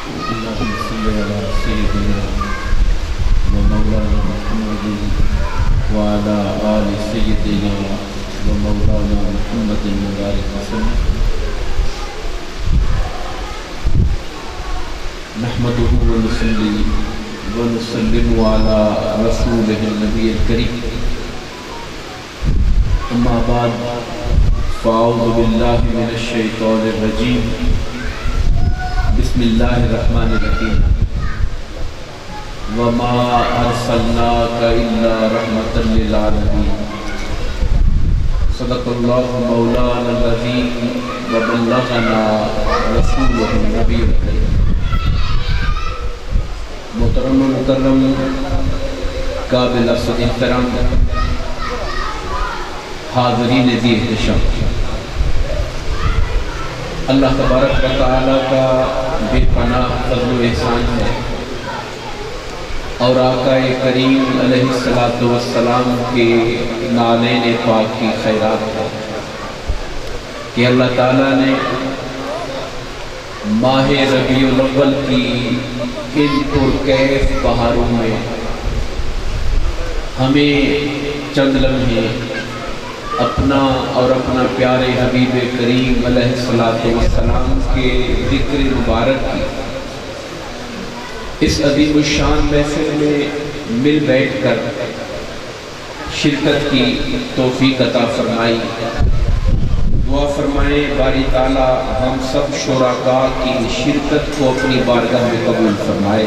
اللهم صل على سيدنا ومولانا محمد وعلى آل سيدنا ومولانا محمد وبارك وسلم. نحمده ونصلي ونسلم على رسوله النبي الكريم. اما بعد فاعوذ بالله من الشیطان الرجیم. بسم اللہ الرحمن الرحیم. وما ارسلناک الا رحمتا للعالمین. صدق اللہ مولانا العظیم وبلغنا رسولہ النبی الکریم. محترم و مکرم قابل احترام حاضرین ذی احتشام، اللہ تبارک و تعالیٰ کا بے پناہ فضل و احسان ہے اور آقا کریم علیہ السلام کے نالین پاک کی خیرات ہے کہ اللہ تعالیٰ نے ماہ ربیع الاول کی ان پرکیف بہاروں میں ہمیں چند لمحے اپنا اور اپنا پیارے حبیب کریم علیہ السلام کے ذکر مبارک کی اس عظیم الشان محفل میں مل بیٹھ کر شرکت کی توفیق عطا فرمائی. دعا فرمائیں باری تعالیٰ ہم سب شرکاء کی شرکت کو اپنی بارگاہ میں قبول فرمائے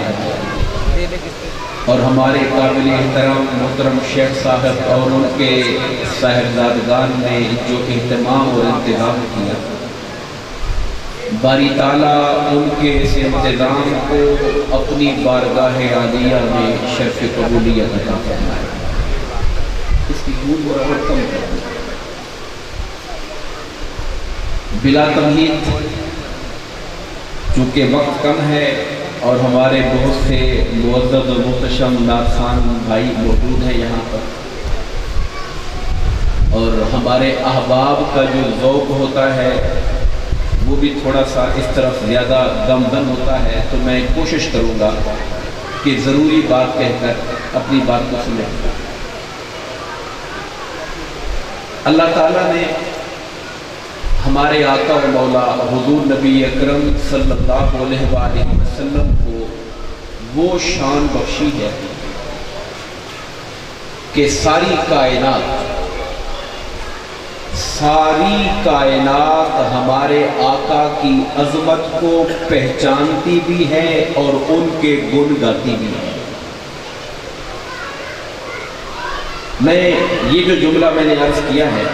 اور ہمارے قابل احترام محترم شیخ صاحب اور ان کے صاحبزادگان نے جو اہتمام اور انتظام کیا، باری تعالیٰ ان کے اس انتظام کو اپنی بارگاہ عالیہ میں شرف قبولیت عطا فرمائے. اس کی گونج برابر کم کر دیں. بلا تمہید چونکہ وقت کم ہے اور ہمارے بہت سے معزز و محتشم نعت خوان بھائی موجود ہیں یہاں پر، اور ہمارے احباب کا جو ذوق ہوتا ہے وہ بھی تھوڑا سا اس طرف زیادہ دم ہوتا ہے، تو میں کوشش کروں گا کہ ضروری بات کہہ کر اپنی بات کو سمجھیں. اللہ تعالیٰ نے ہمارے آقا و مولا حضور نبی اکرم صلی اللہ علیہ وآلہ وسلم کو وہ شان بخشی ہے کہ ساری کائنات ہمارے آقا کی عظمت کو پہچانتی بھی ہے اور ان کے گن گاتی بھی ہے. میں یہ جو جملہ میں نے عرض کیا ہے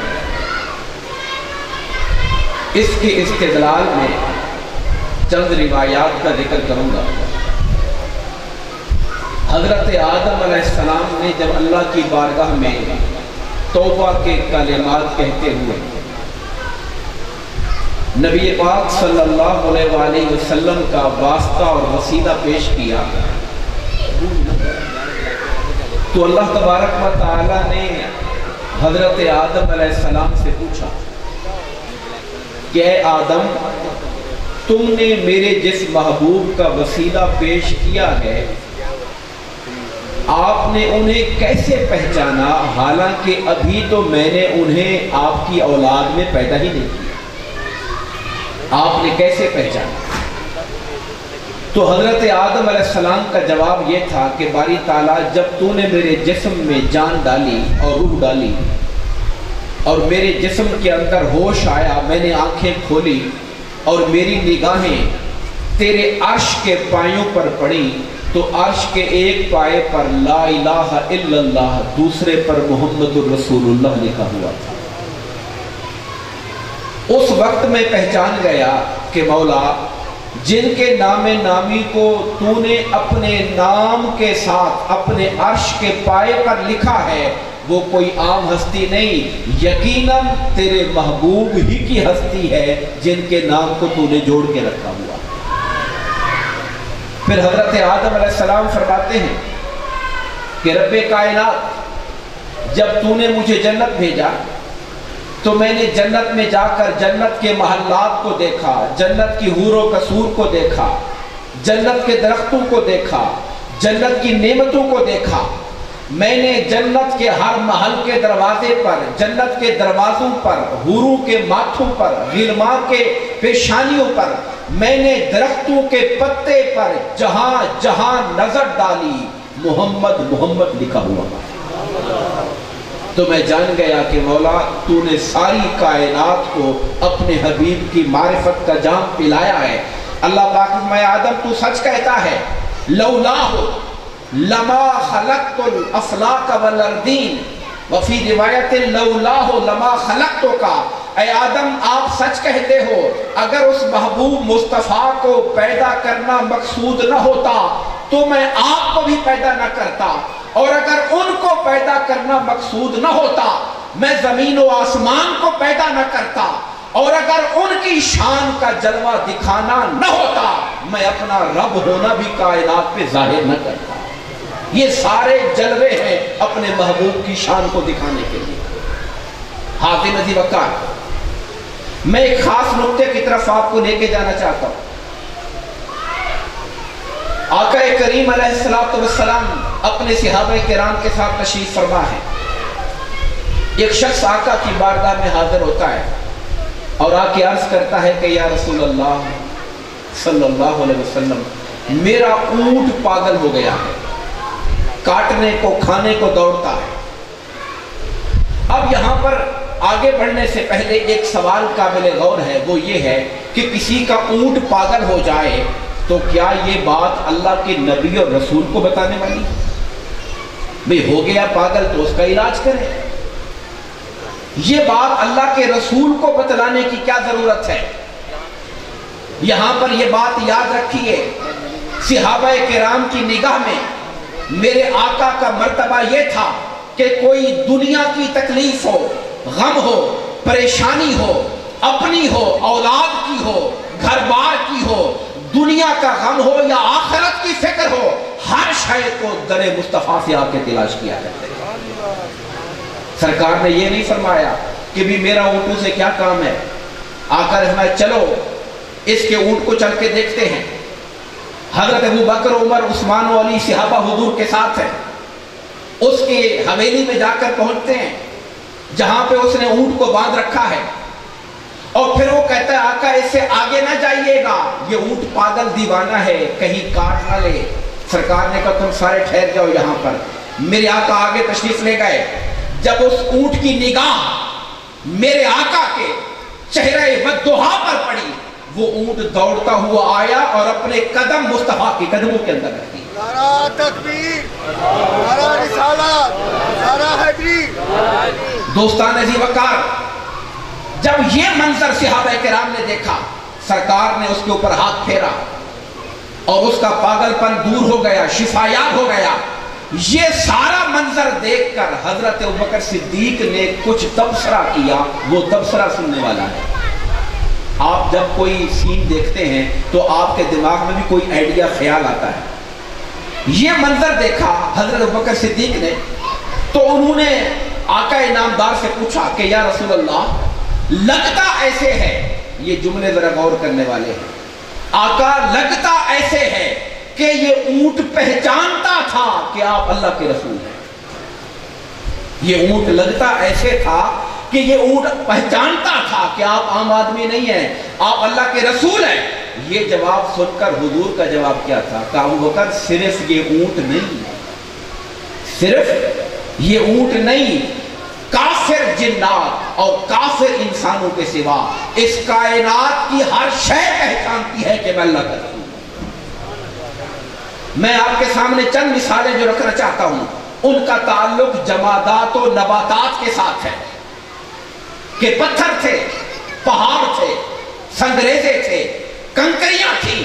اس کے استدلال میں چند روایات کا ذکر کروں گا. حضرت آدم علیہ السلام نے جب اللہ کی بارگاہ میں توبہ کے کلمات کہتے ہوئے نبی پاک صلی اللہ علیہ وآلہ وسلم کا واسطہ اور وسیلہ پیش کیا تو اللہ تبارک و تعالی نے حضرت آدم علیہ السلام سے پوچھا کہ اے آدم، تم نے میرے جس محبوب کا وسیلہ پیش کیا ہے آپ نے انہیں کیسے پہچانا، حالانکہ ابھی تو میں نے انہیں آپ کی اولاد میں پیدا ہی نہیں کیا، آپ نے کیسے پہچانا؟ تو حضرت آدم علیہ السلام کا جواب یہ تھا کہ باری تعالیٰ جب تو نے میرے جسم میں جان ڈالی اور روح ڈالی اور میرے جسم کے اندر ہوش آیا، میں نے آنکھیں کھولی اور میری نگاہیں تیرے عرش کے پایوں پر پڑی تو عرش کے ایک پائے پر لا الہ الا اللہ، دوسرے پر محمد الرسول اللہ لکھا ہوا تھا. اس وقت میں پہچان گیا کہ مولا جن کے نام نامی کو تو نے اپنے نام کے ساتھ اپنے عرش کے پائے پر لکھا ہے وہ کوئی عام ہستی نہیں، یقیناً تیرے محبوب ہی کی ہستی ہے جن کے نام کو تو نے جوڑ کے رکھا ہوا. پھر حضرت آدم علیہ السلام فرماتے ہیں کہ رب کائنات جب تو نے مجھے جنت بھیجا تو میں نے جنت میں جا کر جنت کے محلات کو دیکھا، جنت کی حور و قصور کو دیکھا، जन्नत के दरख्तों को देखा, जन्नत की नेमतों को देखा। मैंने जन्नत के हर महल के दरवाजे पर, जन्नत के दरवाजों पर, हुरों के माथों पर, गिलमा के पेशानियों पर, मैंने दरख्तों के पत्ते पर जहां जहां नजर डाली मोहम्मद मोहम्मद लिखा हुआ। तो मैं जान गया कि मौला तूने सारी कायनात को अपने हबीब की मारिफत का जाम पिलाया है। अल्लाह पाक मैं आदम तू सच कहता है, लौला हो लमा खलक़तुल अफ़लाक वल अर्दीन, वफ़ी रिवायत लौला हो लमा खलक़तुका। ऐ आदम आप सच कहते हो, अगर उस महबूब मुस्तफ़ा को पैदा करना मकसूद न होता तो मैं आपको भी पैदा न करता, और अगर उनको पैदा करना मकसूद न होता मैं ज़मीन व आसमान को पैदा न करता, और अगर उनकी शान का जलवा दिखाना न होता मैं अपना रब होना भी कायनात पे जाहिर न करता। ये सारे जलवे हैं अपने महबूब की शान को दिखाने के लिए। हाज़िर नज़ीर वक़ार, मैं एक खास नुक्ते की तरफ आपको लेके जाना चाहता हूँ। आका करीम अलैहिस्सलातु वस्सलाम अपने सहाबा किराम के साथ तशरीफ फरमा है। एक शख्स आका की बारगाह में हाजिर होता है और आके अर्ज करता है कि या रसूल अल्लाह सल्लल्लाहु अलैहि वसल्लम, मेरा ऊंट पागल हो गया है, काटने को खाने को दौड़ता है। अब यहाँ पर आगे बढ़ने से पहले एक सवाल काबिल गौर है, वो ये है कि किसी का ऊंट पागल हो जाए तो क्या ये बात अल्लाह के नबी और रसूल को बताने वाली? भाई हो गया पागल तो उसका इलाज करें। ये बात अल्लाह के रसूल को बतलाने की क्या जरूरत है? यहां पर यह बात याद रखिए, सहाबा किराम की निगाह में मेरे आका का मर्तबा यह था कि कोई दुनिया की तकलीफ हो, गम हो, परेशानी हो, अपनी हो, औलाद की हो, घर बार की हो, दुनिया का गम हो या आखिरत की फिक्र हो, हर शय को दरे मुस्तफा से आके तलाश किया करते हैं। सरकार ने यह नहीं फरमाया कि भी मेरा ऊँटों से क्या काम है, आकर हमें चलो इसके ऊँट को चल के देखते हैं। हजरत अबू बकर, उमर, उस्मान और अली सहाबा हुजूर के साथ है, उसके हवेली में जाकर पहुंचते हैं जहां पे उसने ऊँट को बांध रखा है, और फिर वो कहता है आका इससे आगे ना जाइएगा, ये ऊँट पागल दीवाना है, कहीं काट ना ले। सरकार ने कहा तुम सारे ठहर जाओ यहाँ पर। मेरे आका आगे तशरीफ ले गए। जब उस ऊँट की निगाह मेरे आका के चेहरे बद्दुहा पर पड़ी, वो ऊँट दौड़ता हुआ आया और अपने कदम मुस्तफा के कदमों के अंदर रख दिए। नारा तकबीर, नारा रिसालत, नारा हैदरी। दोस्तान अज़ीज़ वक़ार, जब ये मंजर सहाबा किराम ने देखा, सरकार ने उसके ऊपर हाथ फेरा और उसका पागलपन दूर हो गया, शिफायाब हो गया। ये सारा मंजर देखकर हजरत अबू बकर सिद्दीक ने कुछ तबसरा किया, वो तबसरा सुनने वाला है। आप जब कोई सीन देखते हैं तो आपके दिमाग में भी कोई आइडिया ख्याल आता है। ये मंजर देखा हजरत अबू बकर सिद्दीक ने, तो उन्होंने आका इनामदार से पूछा कि या रसूल अल्लाह, लगता ऐसे है, ये जुमले जरा गौर करने वाले हैं, आका लगता ऐसे है कि ये ऊंट पहचानता था कि आप अल्लाह के रसूल हैं। ये ऊंट लगता ऐसे था कि ये ऊंट पहचानता था कि आप आम आदमी नहीं हैं, आप अल्लाह के रसूल हैं। ये जवाब सुनकर हुजूर का जवाब क्या था? कहा अबू बकर सिर्फ ये ऊंट नहीं, सिर्फ ये ऊंट नहीं, काफिर जिन्नात और काफिर इंसानों के सिवा इस कायनात की हर शय पहचानती है कि मैं अल्लाह का रसूल हूं। मैं आपके सामने चंद मिसालें जो रखना चाहता हूं, उनका ताल्लुक जमादात और नबातात के साथ है कि पत्थर थे, पहाड़ थे, संगरेजे थे, कंकरियां थी।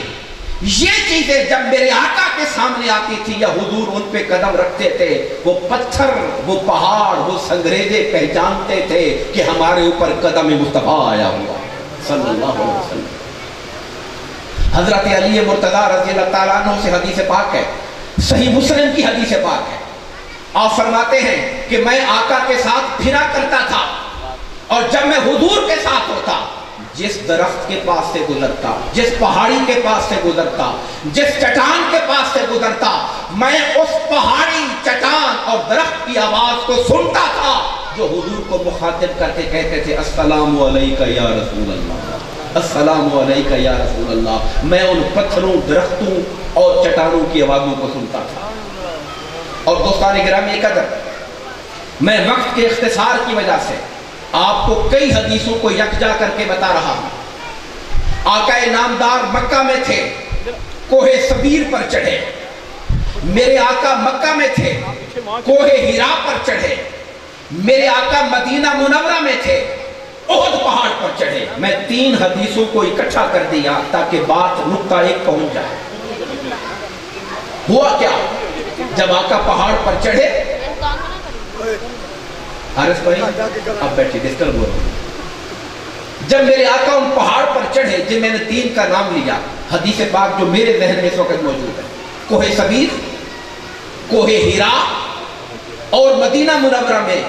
ये चीजें जब मेरे आका के सामने आती थी या हुजूर उन पे कदम रखते थे, वो पत्थर, वो पहाड़, वो संगरेजे पहचानते थे कि हमारे ऊपर कदम मुस्तफा आया हुआ सल्लल्लाहु अलैहि वसल्लम। हजरत अली मुर्तजा रज़ी अल्लाह ताला अन्हु से हदीस पाक है, सही मुस्लिम की हदीस पाक है। आप फरमाते हैं कि मैं आका के साथ फिरा करता था और जब मैं हुजूर के साथ होता जिस दरख्त के पास से गुजरता, जिस पहाड़ी के पास से गुजरता, जिस चट्टान के पास से गुजरता, मैं उस पहाड़ी, चट्टान और दरख्त की आवाज को सुनता था जो हुजूर को मुखातिब करके कहते थे अस्सलामु अलैका या रसूल अल्लाह, अस्सलामु अलैका या रसूल अल्लाह। मैं उन पत्थरों, दरख्तों और चट्टानों की आवाज़ों को सुनता था। और दोस्तान गिरामी कदर, मैं वक्त के इख्तिसार की वजह से आपको कई हदीसों को यकजा करके बता रहा हूं। आकाए नामदार मक्का में थे, कोहे सबीर पर चढ़े। मेरे आका मक्का में थे, कोहे हिरा पर चढ़े। मेरे आका मदीना मुनव्वरा में थे, ओहद पहाड़ पर चढ़े। मैं 3 हदीसों को इकट्ठा कर दिया ताकि बात नुक्ता एक पहुंच जाए। हुआ क्या? जब आका पहाड़ पर चढ़े, हारिस भाई अब बैठिए, डिस्टर्ब हो रहा है। जब मेरे आका उन पहाड़ पर चढ़े, जिन मैंने 3 का नाम लिया, हदीस पाक जो मेरे ज़हन में इस वक्त मौजूद है, कोहे सबीर, कोहे हिरा और मदीना मुनव्वरा में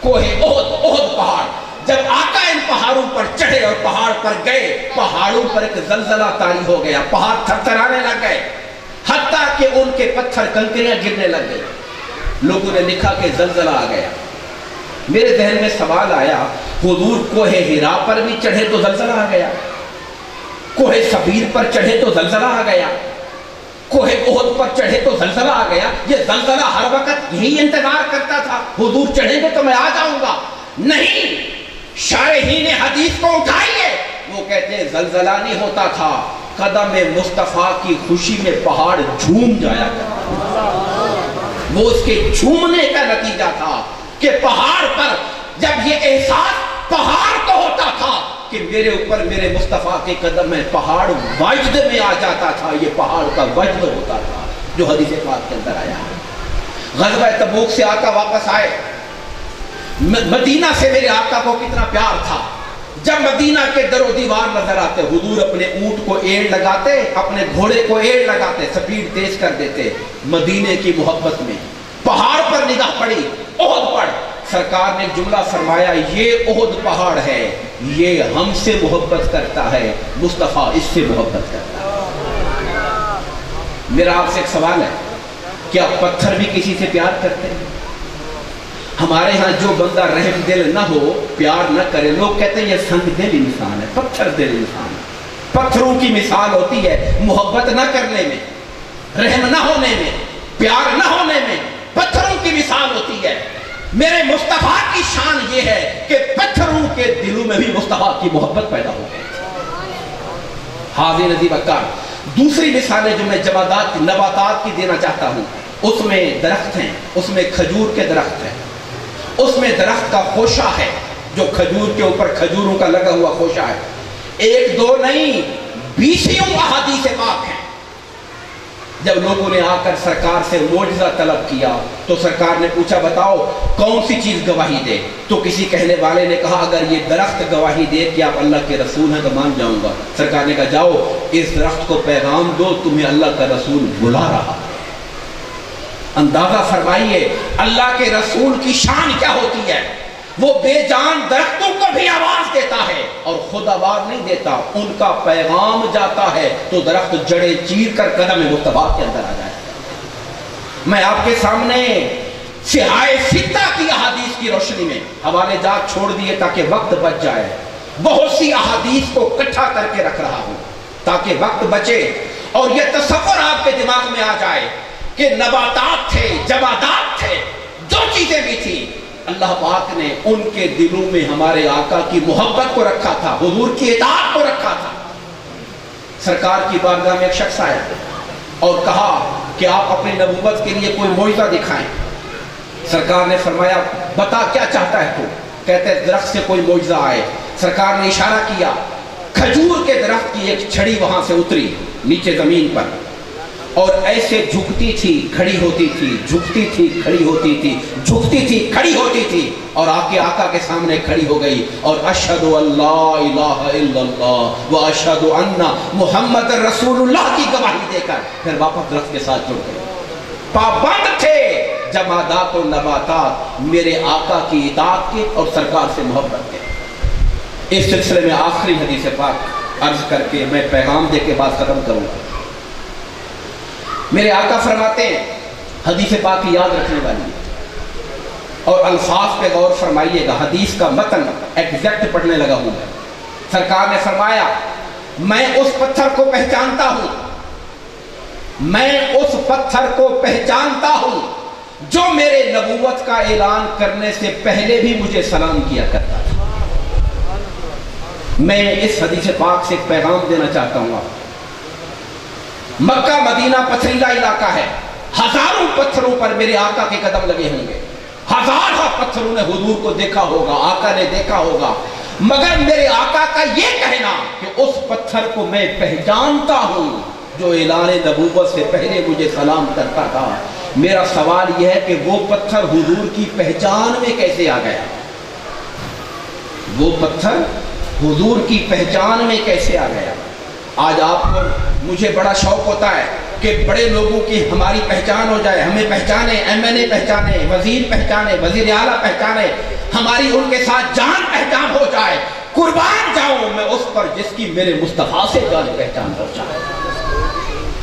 कोहे ओहद पहाड़। जब आका इन पहाड़ों पर चढ़े और पहाड़ पर गए, पहाड़ों पर एक जलजला तारी हो गया, पहाड़ थरथराने लग गए, हत्ता कि उनके पत्थर कंकरियां गिरने लग गई। लोगों ने लिखा कि जलजला आ गया। मेरे जहन में सवाल आया, हुजूर कोहे हिरा पर भी चढ़े तो जलजला आ गया, कोहे सबीर पर चढ़े तो जलजला आ गया, कोहे ओहद पर चढ़े तो जलजला आ गया। ये जलजला हर वक्त यही इंतजार करता था, हुजूर चढ़ेंगे तो मैं आ जाऊंगा। नहीं, शारहीन हदीस को उठाइए, वो कहते हैं जलजला नहीं होता था, कदम मुस्तफा की खुशी में पहाड़ झूम जाया करता। वो उसके झूमने का नतीजा था कि पहाड़ पर जब ये एहसास पहाड़ को होता था कि मेरे ऊपर मेरे मुस्तफा के कदम में, पहाड़ वज्द में आ जाता था। ये पहाड़ का वज्द होता था जो हदीस पाक के अंदर आया है। ग़ज़वा तबूक से आका वापस आए, मदीना से मेरे आका को कितना प्यार था। जब मदीना के दरो दीवार नजर आते, हुजूर अपने ऊंट को एड़ लगाते, अपने घोड़े को एड़ लगाते, स्पीड तेज कर देते। मदीने की मोहब्बत में पहाड़ पर निगाह पड़ी, ओहद पर सरकार ने जुमला फरमाया, ये ओहद पहाड़ है, ये हमसे मोहब्बत करता है, मुस्तफा इससे मोहब्बत करता है। मेरा आपसे एक सवाल है, क्या पत्थर भी किसी से प्यार करते हैं? हमारे यहाँ जो बंदा रहम दिल न हो, प्यार न करे, लोग कहते हैं ये संग दिल इंसान है, पत्थर दिल इंसान है। पत्थरों की मिसाल होती है मोहब्बत न करने में, रहम न होने में, प्यार न होने में, पत्थरों की मिसाल होती है। मेरे मुस्तफा की शान ये है कि पत्थरों के दिलों में भी मुस्तफा की मोहब्बत पैदा हो गई। हाज़िर नज़ीर अक्कार, दूसरी मिसालें जो मैं जमादात नबातात की देना चाहता हूँ, उसमें दरख्त हैं, उसमें खजूर के दरख्त हैं, उसमें दरख्त का खोशा है जो खजूर के ऊपर खजूरों का लगा हुआ खोशा है। 1 2 नहीं, 20 अहादीस पाक हैं। जब लोगों ने आकर सरकार से मोजज़ा तलब किया तो सरकार ने पूछा, बताओ कौन सी चीज़ गवाही दे? तो किसी कहने वाले ने कहा, अगर ये दरख्त गवाही दे कि आप अल्लाह के रसूल हैं तो मान जाऊंगा। सरकार ने कहा, जाओ इस दरख्त को पैगाम दो, तुम्हें अल्लाह का रसूल बुला रहा है। अंदाजा फरमाइए अल्लाह के रसूल की शान क्या होती है। वो बेजान दरख्तों को भी आवाज देता है और खुद आवाज नहीं देता, उनका पैगाम जाता है तो दरख्त जड़े चीर कर कदम मुस्तफा के अंदर आ जाए। मैं आपके सामने सिहाए सित्ता की अहादीस की रोशनी में हवाले जात छोड़ दिए ताकि वक्त बच जाए। बहुत सी अहादीस को इकट्ठा करके रख रहा हूं ताकि वक्त बचे और यह तसव्वुर आपके दिमाग में आ जाए कि नबातात थे, जमादात थे, जो चीजें भी थी, अल्लाह पाक ने उनके दिलों में हमारे आका की मोहब्बत को रखा था, हुजूर की इताअत को रखा था। सरकार की बारगाह में एक शख्स आया और कहा कि आप अपनी नबूवत के लिए कोई मोइज़ा दिखाएं। सरकार ने फरमाया, बता क्या चाहता है तू? कहते दरख्त से कोई मोइज़ा आए। सरकार ने इशारा किया, खजूर के दरख्त की एक छड़ी वहां से उतरी नीचे जमीन पर और ऐसे झुकती थी, खड़ी होती थी, झुकती थी, खड़ी होती थी, झुकती थी, खड़ी होती थी और आपके आका के सामने खड़ी हो गई और अशहदु अल्ला इलाहा इल्लल्लाह व अशहदु अन्ना मुहम्मद रसूलुल्लाह की गवाही देकर फिर वापस दरख्त के साथ जुड़ गई। पाबंद थे जमादात और नबातात मेरे आका की इताअत के और सरकार से मोहब्बत के। इस सिलसिले में आखिरी हदीस पाक अर्ज करके मैं पैगाम दे के बात खत्म करूंगा। मेरे आका फरमाते हैं, हदीस पाक की याद रखने वाली है और अल्फाज पे गौर फरमाइएगा। हदीस का मतन एग्जैक्ट पढ़ने लगा हूं मैं। सरकार ने फरमाया, मैं उस पत्थर को पहचानता हूं, मैं उस पत्थर को पहचानता हूं जो मेरे नबूवत का ऐलान करने से पहले भी मुझे सलाम किया करता था। मैं इस हदीस पाक से एक पैगाम देना चाहता हूं आपको। मक्का मदीना पथरीला इलाका है, हजारों पत्थरों पर मेरे आका के कदम लगे होंगे, हजारों पत्थरों ने हुजूर को देखा होगा, आका ने देखा होगा, मगर मेरे आका का ये कहना कि उस पत्थर को मैं पहचानता हूं जो ऐलान नबूवत से पहले मुझे सलाम करता था। मेरा सवाल यह है कि वो पत्थर हुजूर की पहचान में कैसे आ गया? वो पत्थर हुजूर की पहचान में कैसे आ गया? आज आपको मुझे बड़ा शौक होता है कि बड़े लोगों की हमारी पहचान हो जाए, हमें पहचाने, एमएनए पहचाने, वजीर पहचाने, वजीर आला पहचाने, हमारी उनके साथ जान पहचान हो जाए। कुर्बान जाऊं मैं उस पर जिसकी मेरे मुस्तफा से जान पहचान हो जाए।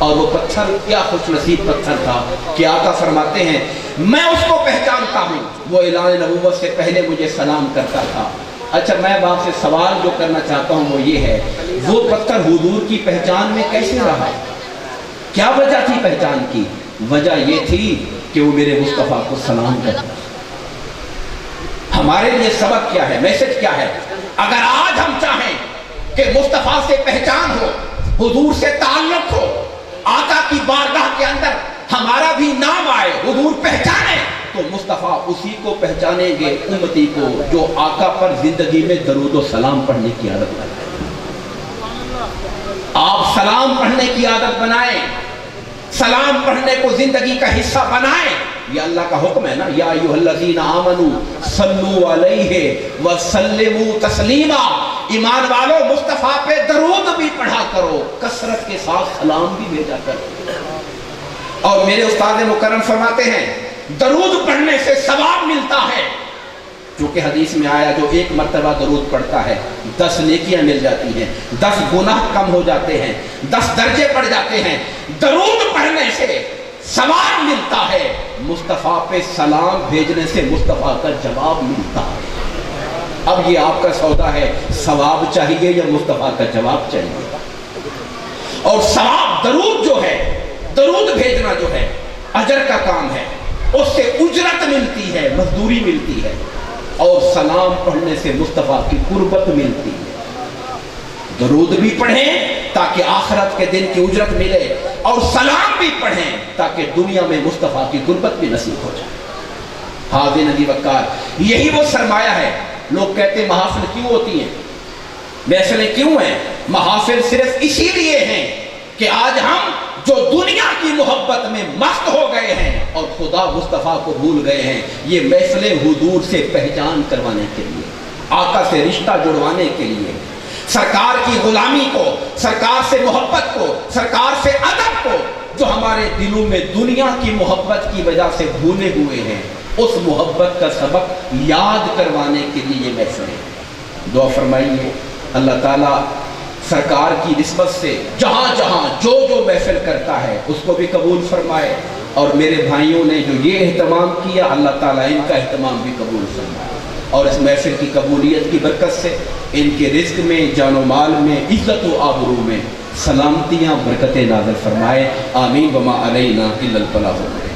और वो पत्थर क्या खुशनसीब पत्थर था कि आका फरमाते हैं, मैं उसको पहचानता हूं, वो ऐलान नबूवत से पहले मुझे सलाम करता था। अच्छा, मैं आपसे सवाल जो करना चाहता हूं वो ये है, वो पत्थर हुजूर की पहचान में कैसे रहा? क्या वजह थी पहचान की? वजह ये थी कि वो मेरे मुस्तफा को सलाम करता। हमारे लिए सबक क्या है, मैसेज क्या है? अगर आज हम चाहें कि मुस्तफा से पहचान हो, हुजूर से ताल्लुक हो, आका की बारगाह के अंदर हमारा भी नाम आए, हुजूर पहचाने, तो मुस्तफा उसी को पहचानेंगे, उम्मती को जो आका पर जिंदगी में दरूद व सलाम पढ़ने की आदत बनाए। आप सलाम पढ़ने की आदत बनाएं, सलाम पढ़ने को जिंदगी का हिस्सा बनाएं। ये अल्लाह का हुक्म है ना, या अय्युहल्लज़ीना आमनू सल्लू अलैहि व सल्लिमू तस्लीमा। ईमान वालों, मुस्तफा पे दरूद भी पढ़ा करो, कसरत के साथ सलाम भी भेजा करो। और मेरे उस्ताद मुकर्रम फरमाते हैं, दरूद पढ़ने से सवाब मिलता है, क्योंकि हदीस में आया जो एक मर्तबा दरूद पढ़ता है 10 नेकियां मिल जाती हैं, 10 गुनाह कम हो जाते हैं, 10 दर्जे बढ़ जाते हैं। दरूद पढ़ने से सवाब मिलता है, मुस्तफा पे सलाम भेजने से मुस्तफा का जवाब मिलता है। अब ये आपका सौदा है, सवाब चाहिए या मुस्तफा का जवाब चाहिए? और सवाब दरूद जो है, दरूद भेजना जो है अजर का काम है, उससे उजरत मिलती है, मजदूरी मिलती है। और सलाम पढ़ने से मुस्तफा की कुर्बत मिलती है। दरूद भी पढ़ें ताकि आखिरत के दिन की उजरत मिले, और सलाम भी पढ़ें ताकि दुनिया में मुस्तफा की कुर्बत भी नसीब हो जाए। हाज़िर नदी वक्कार, यही वो सरमाया है। लोग कहते महाफिल क्यों होती हैं, महफिलें क्यों हैं? महाफिल सिर्फ इसीलिए हैं कि आज हम जो दुनिया की मोहब्बत में मस्त हो गए हैं और खुदा मुस्तफा को भूल गए हैं, ये महफिलें हुजूर से पहचान करवाने के लिए, आका से रिश्ता जुड़वाने के लिए, सरकार की गुलामी को, सरकार से मोहब्बत को, सरकार से अदब को, जो हमारे दिलों में दुनिया की मोहब्बत की वजह से भूले हुए हैं, उस मोहब्बत का सबक याद करवाने के लिए ये महफिलें। दुआ फरमाइए अल्लाह ताला सरकार की निस्बत से जहाँ जहाँ जो जो महफिल करता है उसको भी कबूल फरमाए, और मेरे भाइयों ने जो ये एहतमाम किया, अल्लाह ताला इनका एहतमाम भी कबूल फरमाए, और इस महफिल की कबूलियत की बरकत से इनके रिज्क में, जानो माल में, इज्जत व आबरू में सलामतियाँ बरकतें नाज़िल फरमाए। आमीन। वमा अलैना इल्लल बलाग।